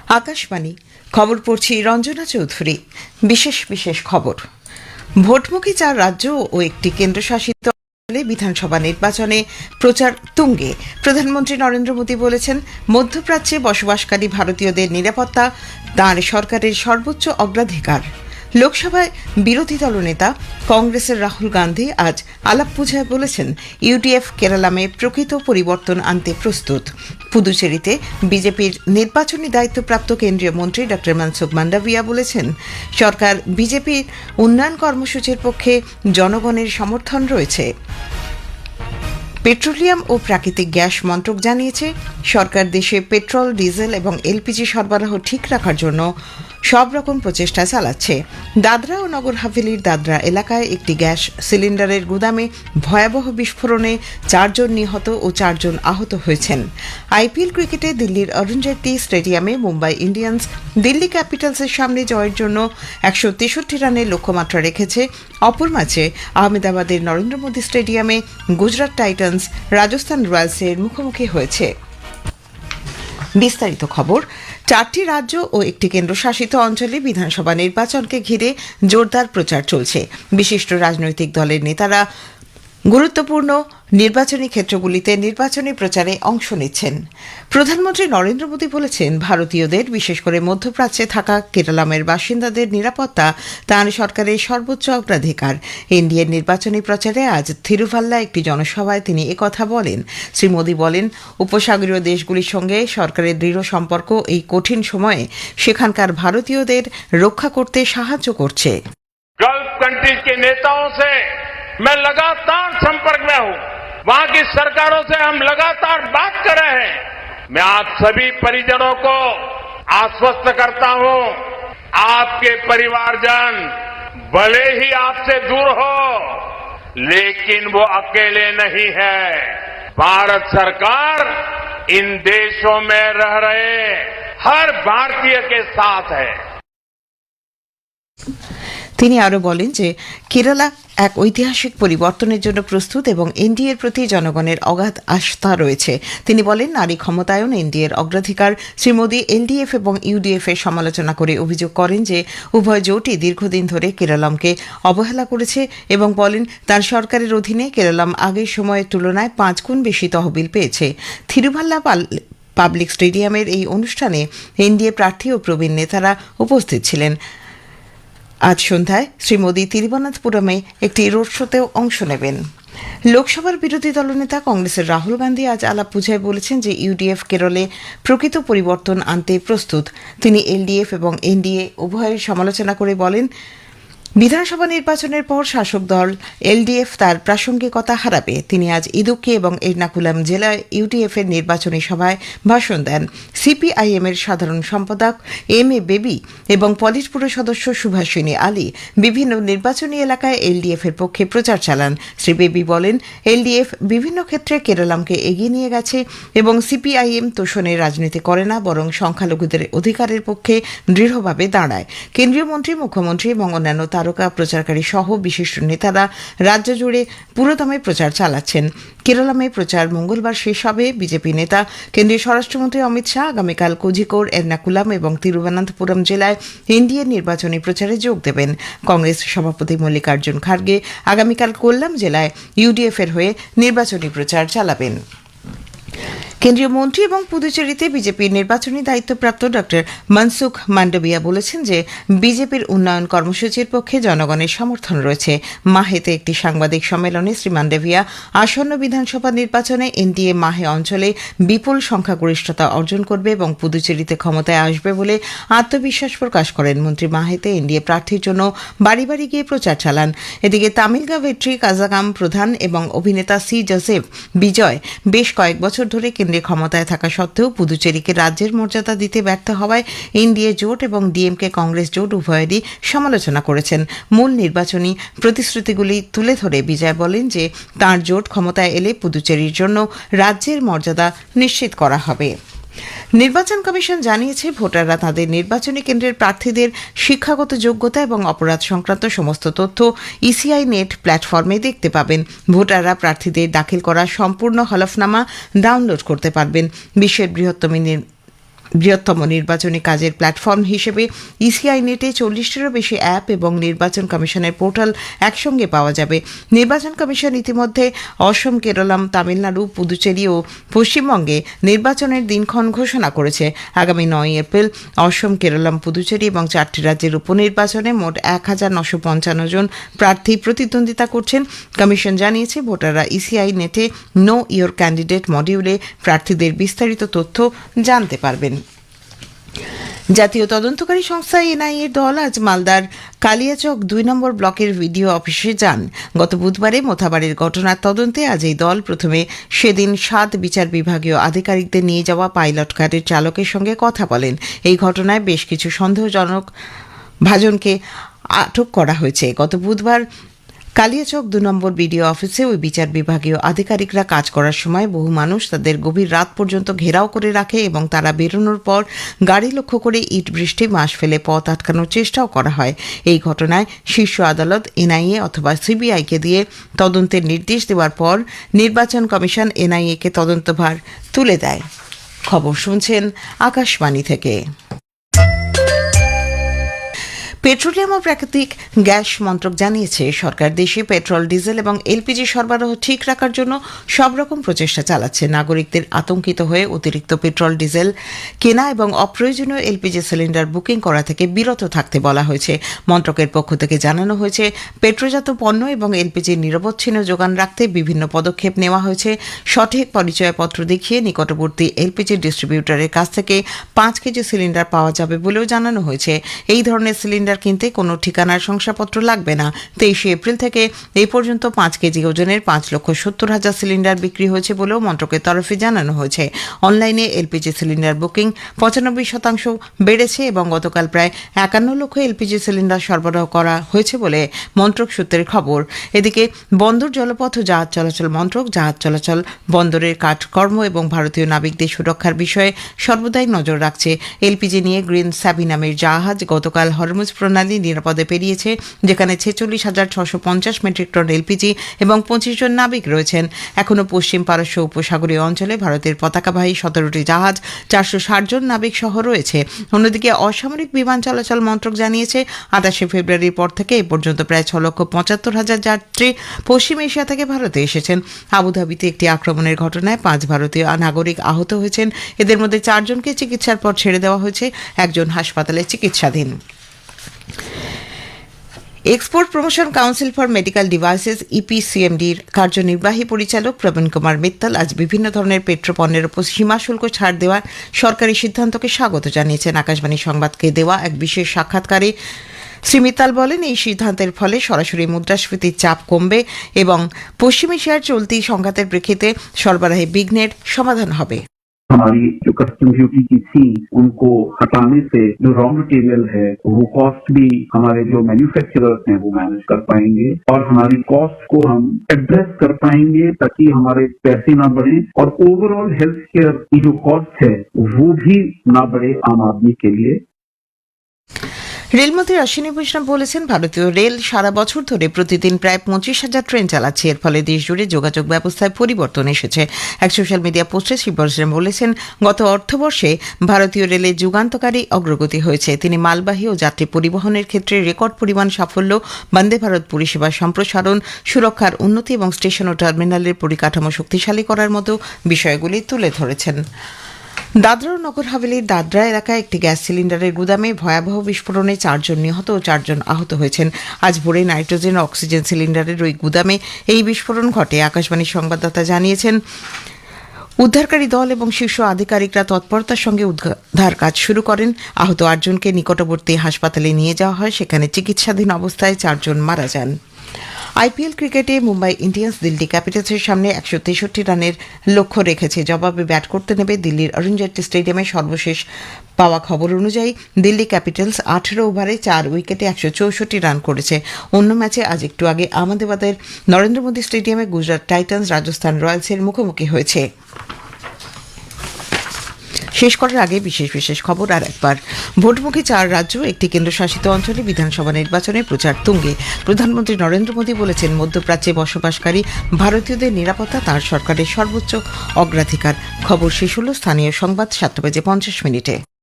আকাশবাণী খবর পড়ছি রঞ্জনা চৌধুরী। বিশেষ খবর। ভোটমুখী 4 রাজ্য ও একটি কেন্দ্রশাসিত অঞ্চলে বিধানসভা নির্বাচনে প্রচার তুঙ্গে। প্রধানমন্ত্রী নরেন্দ্র মোদী বলেছেন, মধ্যপ্রাচ্যে বসবাসকারী ভারতীয়দের নিরাপত্তা তাঁর সরকারের সর্বোচ্চ অগ্রাধিকার। লোকসভায় বিরোধী দলনেতা কংগ্রেসের রাহুল গান্ধী আজ আলাপ্পুঝায় বলেছেন, ইউডিএফ কেরালামে প্রকৃত পরিবর্তন আনতে প্রস্তুত। পুদুচেরিতে বিজেপির নির্বাচনী দায়িত্বপ্রাপ্ত কেন্দ্রীয় মন্ত্রী ড মনসুখ মান্ডাভিয়া বলেছেন, সরকার বিজেপির উন্নয়ন কর্মসূচির পক্ষে জনগণের সমর্থন রয়েছে। পেট্রোলিয়াম ও প্রাকৃতিক গ্যাস মন্ত্রক জানিয়েছে, সরকার দেশে পেট্রোল, ডিজেল এবং এলপিজি সরবরাহ ঠিক রাখার জন্য সব রকম প্রচেষ্টা চালাচ্ছে। দাদরা ও নগর হাভেলির দাদরা এলাকায় একটি গ্যাস সিলিন্ডারের গুদামে ভয়াবহ বিস্ফোরণে 4 জন নিহত ও 4 জন আহত হয়েছেন। আইপিএল ক্রিকেটে দিল্লির অরুণ জেটলি স্টেডিয়ামে মুম্বাই ইন্ডিয়ান্স দিল্লি ক্যাপিটালসের সামনে জয়ের জন্য 163 রানের লক্ষ্যমাত্রা রেখেছে। অপর ম্যাচে আহমেদাবাদের নরেন্দ্র মোদী স্টেডিয়ামে গুজরাট টাইটান্স রাজস্থান রয়্যালসের মুখোমুখি হয়েছে। বিস্তারিত খবর। 4টি রাজ্য ও একটি কেন্দ্রশাসিত অঞ্চলে বিধানসভা নির্বাচনকে ঘিরে জোরদার প্রচার চলছে। বিশিষ্ট রাজনৈতিক দলের নেতারা গুরুত্বপূর্ণ নির্বাচনী ক্ষেত্রগুলিতে নির্বাচনী প্রচারে অংশ নিচ্ছেন। প্রধানমন্ত্রী নরেন্দ্র মোদী বলেছেন, ভারতীয়দের বিশেষ করে মধ্যপ্রাচ্যে থাকা কেরালামের বাসিন্দাদের নিরাপত্তা তাঁর সরকারের সর্বোচ্চ অগ্রাধিকার। এনডিএর নির্বাচনী প্রচারে আজ থিরুভাল্লা একটি জনসভায় তিনি একথা বলেন। শ্রী মোদী বলেন, উপসাগরীয় দেশগুলির সঙ্গে সরকারের দৃঢ় সম্পর্ক এই কঠিন সময়ে সেখানকার ভারতীয়দের রক্ষা করতে সাহায্য করছে। गल्फ कंट्रीज के नेताओं से मैं लगातार संपर्क में हूं। वहां की सरकारों से हम लगातार बात कर रहे हैं। मैं आप सभी परिजनों को आश्वस्त करता हूं, आपके परिवारजन भले ही आपसे दूर हो, लेकिन वो अकेले नहीं है। भारत सरकार इन देशों में रह रहे हर भारतीय के साथ है। তিনি আরও বলেন যে কেরালা এক ঐতিহাসিক পরিবর্তনের জন্য প্রস্তুত এবং এনডিএর প্রতি জনগণের অগাধ আস্থা রয়েছে। তিনি বলেন, নারী ক্ষমতায়ন এনডিএর অগ্রাধিকার। শ্রী মোদী এলডিএফ এবং ইউডিএফ এর সমালোচনা করে অভিযোগ করেন যে উভয় জোটই দীর্ঘদিন ধরে কেরালামকে অবহেলা করেছে এবং বলেন, তার সরকারের অধীনে কেরালাম আগের সময়ের তুলনায় 5 গুণ বেশি তহবিল পেয়েছে। থিরুভাল্লা পাবলিক স্টেডিয়ামের এই অনুষ্ঠানে এনডিএ প্রার্থী ও প্রবীণ নেতারা উপস্থিত ছিলেন। আজ সন্ধ্যায় শ্রী মোদী তিরুবনন্তপুরমে একটি রোড শোতেও অংশ নেবেন। লোকসভার বিরোধী দলনেতা কংগ্রেসের রাহুল গান্ধী আজ আলাপ্পুঝায় বলেছেন যে ইউডিএফ কেরলে প্রকৃত পরিবর্তন আনতে প্রস্তুত। তিনি এলডিএফ এবং এনডিএ উভয়ের সমালোচনা করে বলেন, বিধানসভা নির্বাচনের পর শাসক দল এলডিএফ তার প্রাসঙ্গিকতা হারাবে। তিনি আজ ইদুক্কি এবং এর্নাকুলাম জেলায় ইউডিএফ এর নির্বাচনী সভায় ভাষণ দেন। সিপিআইএম এর সাধারণ সম্পাদক এম এ বেবি এবং পলিটব্যুরো সদস্য সুভাষিনী আলী বিভিন্ন নির্বাচনী এলাকায় এলডিএফ এর পক্ষে প্রচার চালান। শ্রী বেবি বলেন, এলডিএফ বিভিন্ন ক্ষেত্রে কেরালামকে এগিয়ে নিয়ে গেছে এবং সিপিআইএম তোষণের রাজনীতি করে না, বরং সংখ্যালঘুদের অধিকারের পক্ষে দৃঢ়ভাবে দাঁড়ায়। কেন্দ্রীয় মন্ত্রী, মুখ্যমন্ত্রী এবং অন্যান্য তারকা প্রচারকারী সহ বিশিষ্ট নেতারা রাজ্য জুড়ে পুরোদমে প্রচার চালাচ্ছেন। কেরালামে প্রচার মঙ্গলবার শেষ হবে। বিজেপি নেতা কেন্দ্রীয় স্বরাষ্ট্রমন্ত্রী অমিত শাহ আগামীকাল কোঝিকোড, এর্নাকুলাম এবং তিরুবনন্তপুরম জেলায় এনডিএ নির্বাচনী প্রচারে যোগ দেবেন। কংগ্রেস সভাপতি মল্লিকার্জুন খার্গে আগামীকাল কোল্লাম জেলায় ইউডিএফ এর হয়ে নির্বাচনী প্রচার চালাবেন। কেন্দ্রীয় মন্ত্রী এবং পুদুচেরিতে বিজেপির নির্বাচনী দায়িত্বপ্রাপ্ত ড মনসুখ মান্ডাভিয়া বলেছেন যে বিজেপির উন্নয়ন কর্মসূচির পক্ষে জনগণের সমর্থন রয়েছে। মাহেতে একটি সাংবাদিক সম্মেলনে শ্রী মান্ডাভিয়া আসন্ন বিধানসভা নির্বাচনে এনডিএ মাহে অঞ্চলে বিপুল সংখ্যাগরিষ্ঠতা অর্জন করবে এবং পুদুচেরিতে ক্ষমতায় আসবে বলে আত্মবিশ্বাস প্রকাশ করেন। মন্ত্রী মাহেতে এনডিএ প্রার্থীর জন্য বাড়ি বাড়ি গিয়ে প্রচার চালান। এদিকে তামিলগা ভেট্রি কাজাগাম প্রধান এবং অভিনেতা সি জোসেফ বিজয় বেশ কয়েক বছর ধরে কেন্দ্রে ক্ষমতায় থাকা সত্ত্বেও পুদুচেরিকে রাজ্যের মর্যাদা দিতে ব্যর্থ হওয়ায় এনডিএ জোট এবং ডিএমকে কংগ্রেস জোট উভয়েরই সমালোচনা করেছেন। মূল নির্বাচনী প্রতিশ্রুতিগুলি তুলে ধরে বিজয় বলেন যে তাঁর জোট ক্ষমতায় এলে পুদুচেরির জন্য রাজ্যের মর্যাদা নিশ্চিত করা হবে। নির্বাচন কমিশন জানিয়েছে, ভোটাররা তাদের নির্বাচনী কেন্দ্রের প্রার্থীদের শিক্ষাগত যোগ্যতা এবং অপরাধ সংক্রান্ত সমস্ত তথ্য ইসিআই নেট প্ল্যাটফর্মে দেখতে পাবেন। ভোটাররা প্রার্থীদের দাখিল করা সম্পূর্ণ হলফনামা ডাউনলোড করতে পারবেন। বিশ্বের বৃহত্তম বৃহত্তম নির্বাচনী কাজের প্ল্যাটফর্ম হিসেবে ইসিআই নেটে 40টিরও বেশি অ্যাপ এবং নির্বাচন কমিশনের পোর্টাল একসঙ্গে পাওয়া যাবে। নির্বাচন কমিশন ইতিমধ্যে অসম, কেরলম, তামিলনাড়ু, পুদুচেরি ও পশ্চিমবঙ্গে নির্বাচনের দিনক্ষণ ঘোষণা করেছে। আগামী 9 এপ্রিল অসম, কেরলম, পুদুচেরি এবং 4টি রাজ্যের উপনির্বাচনে মোট 1055 জন প্রার্থী প্রতিদ্বন্দ্বিতা করছেন। কমিশন জানিয়েছে, ভোটাররা ইসিআই নেটে নো ইয়োর ক্যান্ডিডেট মডিউলে প্রার্থীদের বিস্তারিত তথ্য জানতে পারবেন। জাতীয় তদন্তকারী সংস্থা এনআইএর দল আজ মালদার কালিয়াচক 2 নম্বর ব্লকের ভিডিও অফিসে যান। গত বুধবারে মোথাবাড়ির ঘটনার তদন্তে আজ এই দল প্রথমে সেদিন 7 বিচার বিভাগীয় আধিকারিকদের নিয়ে যাওয়া পাইলট কারের চালকের সঙ্গে কথা বলেন। এই ঘটনায় বেশ কিছু সন্দেহজনক ভাজনকে আটক করা হয়েছে। গত বুধবার কালিয়াচক 2 নম্বর বিডিও অফিসে ওই বিচার বিভাগীয় আধিকারিকরা কাজ করার সময় বহু মানুষ তাদের গভীর রাত পর্যন্ত ঘেরাও করে রাখে এবং তারা বেরোনোর পর গাড়ি লক্ষ্য করে ইট বৃষ্টি বাঁশ ফেলে পথ আটকানোর চেষ্টাও করা হয়। এই ঘটনায় শীর্ষ আদালত এনআইএ অথবা সিবিআইকে দিয়ে তদন্তের নির্দেশ দেওয়ার পর নির্বাচন কমিশন এনআইএকে তদন্তভার তুলে দেয়। খবর শুনছেন আকাশবাণী থেকে। পেট্রোলিয়াম ও প্রাকৃতিক গ্যাস মন্ত্রক জানিয়েছে, সরকার দেশে পেট্রোল, ডিজেল এবং এলপিজি সরবরাহ ঠিক রাখার জন্য সব রকম প্রচেষ্টা চালাচ্ছে। নাগরিকদের আতঙ্কিত হয়ে অতিরিক্ত পেট্রোল, ডিজেল কেনা এবং অপ্রয়োজনীয় এলপিজি সিলিন্ডার বুকিং করা থেকে বিরত থাকতে বলা হয়েছে। মন্ত্রকের পক্ষ থেকে জানানো হয়েছে, পেট্রোজাত পণ্য এবং এলপিজির নিরবচ্ছিন্ন যোগান রাখতে বিভিন্ন পদক্ষেপ নেওয়া হয়েছে। সঠিক পরিচয়পত্র দেখিয়ে নিকটবর্তী এলপিজি ডিস্ট্রিবিউটরের কাছ থেকে 5 কেজি সিলিন্ডার পাওয়া যাবে বলেও জানানো হয়েছে। এই ধরনের সিলিন্ডার কিনতে কোনো ঠিকানার শংসাপত্র লাগবে না। 23 এপ্রিল থেকে এই পর্যন্ত 5 কেজি ওজনের 5,70,000 সিলিন্ডার বিক্রি হয়েছে বলেও মন্ত্রকের তরফে জানানো হয়েছে। অনলাইনে এলপিজি সিলিন্ডার বুকিং 95% বেড়েছে এবং গতকাল প্রায় 51 লক্ষ এলপিজি সিলিন্ডার সরবরাহ করা হয়েছে বলে মন্ত্রক সূত্রের খবর। এদিকে বন্দর, জলপথ ও জাহাজ চলাচল মন্ত্রক জাহাজ চলাচল, বন্দরের কাজকর্ম এবং ভারতীয় নাবিকদের সুরক্ষার বিষয়ে সর্বদাই নজর রাখছে। এলপিজি নিয়ে গ্রিন স্যাভি নামের জাহাজ গতকাল হরমুজ প্রণালী নিরাপদে পেরিয়েছে, যেখানে 46,650 মেট্রিক টন এলপিজি এবং 25 জন নাবিক রয়েছেন। এখনও পশ্চিম পারস্য উপসাগরীয় অঞ্চলে ভারতের পতাকাবাহী 17টি জাহাজ, 460 জন নাবিক সহ রয়েছে। অন্যদিকে অসামরিক বিমান চলাচল মন্ত্রক জানিয়েছে, 28 ফেব্রুয়ারির পর থেকে এ পর্যন্ত প্রায় 6,75,000 যাত্রী পশ্চিম এশিয়া থেকে ভারতে এসেছেন। আবুধাবিতে একটি আক্রমণের ঘটনায় 5 ভারতীয় নাগরিক আহত হয়েছেন। এদের মধ্যে 4 জনকে চিকিৎসার পর ছেড়ে দেওয়া হয়েছে, একজন হাসপাতালে চিকিৎসাধীন। Export promotion council for medical devices ইপিসিএমডির কার্যনির্বাহী পরিচালক প্রবীণ কুমার মিত্তল আজ বিভিন্ন ধরনের পেট্রোপণ্যের উপর সীমা শুল্ক ছাড় দেওয়ার সরকারি সিদ্ধান্তকে স্বাগত জানিয়েছেন। আকাশবাণী সংবাদকে দেওয়া এক বিশেষ সাক্ষাৎকারে শ্রী মিত্তাল বলেন, এই সিদ্ধান্তের ফলে সরাসরি মুদ্রাস্ফীতির চাপ কমবে এবং পশ্চিম এশিয়ার চলতি সংঘাতের প্রেক্ষিতে সরবরাহে বিঘ্নের সমাধান হবে। हमारी जो कस्टम ड्यूटी की थी उनको हटाने से जो रॉ मटेरियल है वो कॉस्ट भी हमारे जो मैन्युफैक्चरर्स हैं वो मैनेज कर पाएंगे और हमारी कॉस्ट को हम एड्रेस कर पाएंगे ताकि हमारे पैसे ना बढ़े और ओवरऑल हेल्थ केयर की जो कॉस्ट है वो भी ना बढ़े आम आदमी के लिए। রেলমন্ত্রী অশ্বিনী বৈষ্ণব বলেছেন, ভারতীয় রেল সারা বছর ধরে প্রতিদিন প্রায় 25,000 ট্রেন চালাচ্ছে। এর ফলে দেশজুড়ে যোগাযোগ ব্যবস্থায় পরিবর্তন এসেছে। এক সোশ্যাল মিডিয়া পোস্টে শ্রী বৈষ্ণব বলেছেন, গত অর্থবর্ষে ভারতীয় রেলের যুগান্তকারী অগ্রগতি হয়েছে। তিনি মালবাহী ও যাত্রী পরিবহনের ক্ষেত্রে রেকর্ড পরিমাণ সাফল্য, বন্দে ভারত পরিষেবার সম্প্রসারণ, সুরক্ষার উন্নতি এবং স্টেশন ও টার্মিনালের পরিকাঠামো শক্তিশালী করার মতো বিষয়গুলি তুলে ধরেছেন। দাদরা ও নগর হাভেলির দাদরা এলাকায় একটি গ্যাস সিলিন্ডারের গুদামে ভয়াবহ বিস্ফোরণে 4 জন নিহত ও 4 জন আহত হয়েছেন। আজ ভোরে নাইট্রোজেন ও অক্সিজেন সিলিন্ডারের ওই গুদামে এই বিস্ফোরণ ঘটে। আকাশবাণীর সংবাদদাতা জানিয়েছেন, উদ্ধারকারী দল এবং শীর্ষ আধিকারিকরা তৎপরতার সঙ্গে উদ্ধার কাজ শুরু করেন। আহত 8 জনকে নিকটবর্তী হাসপাতালে নিয়ে যাওয়া হয়, সেখানে চিকিৎসাধীন অবস্থায় 4 জন মারা যান। আইপিএল ক্রিকেটে মুম্বাই ইন্ডিয়ান্স দিল্লি ক্যাপিটালসের সামনে 163 রানের লক্ষ্য রেখেছে। জবাবে ব্যাট করতে নেবে দিল্লির অরুণ জেটলি স্টেডিয়ামে। সর্বশেষ পাওয়া খবর অনুযায়ী দিল্লি ক্যাপিটালস 18 ওভারে 4 উইকেটে 164 রান করেছে। অন্য ম্যাচে আজ একটু আগে আহমেদাবাদের নরেন্দ্র মোদী স্টেডিয়ামে গুজরাট টাইটান্স রাজস্থান রয়্যালসের মুখোমুখি হয়েছে। শেষ করার আগে বিশেষ বিশেষ খবর আর একবার। ভোটমুখী 4 রাজ্য, একটি কেন্দ্রশাসিত অঞ্চলে বিধানসভা নির্বাচনে প্রচার তুঙ্গে। প্রধানমন্ত্রী নরেন্দ্র মোদী বলেছেন, মধ্যপ্রাচ্যে বসবাসকারী ভারতীয়দের নিরাপত্তা তাঁর সরকারের সর্বোচ্চ অগ্রাধিকার। খবর শেষ হল। স্থানীয় সংবাদ 7:50 মিনিটে।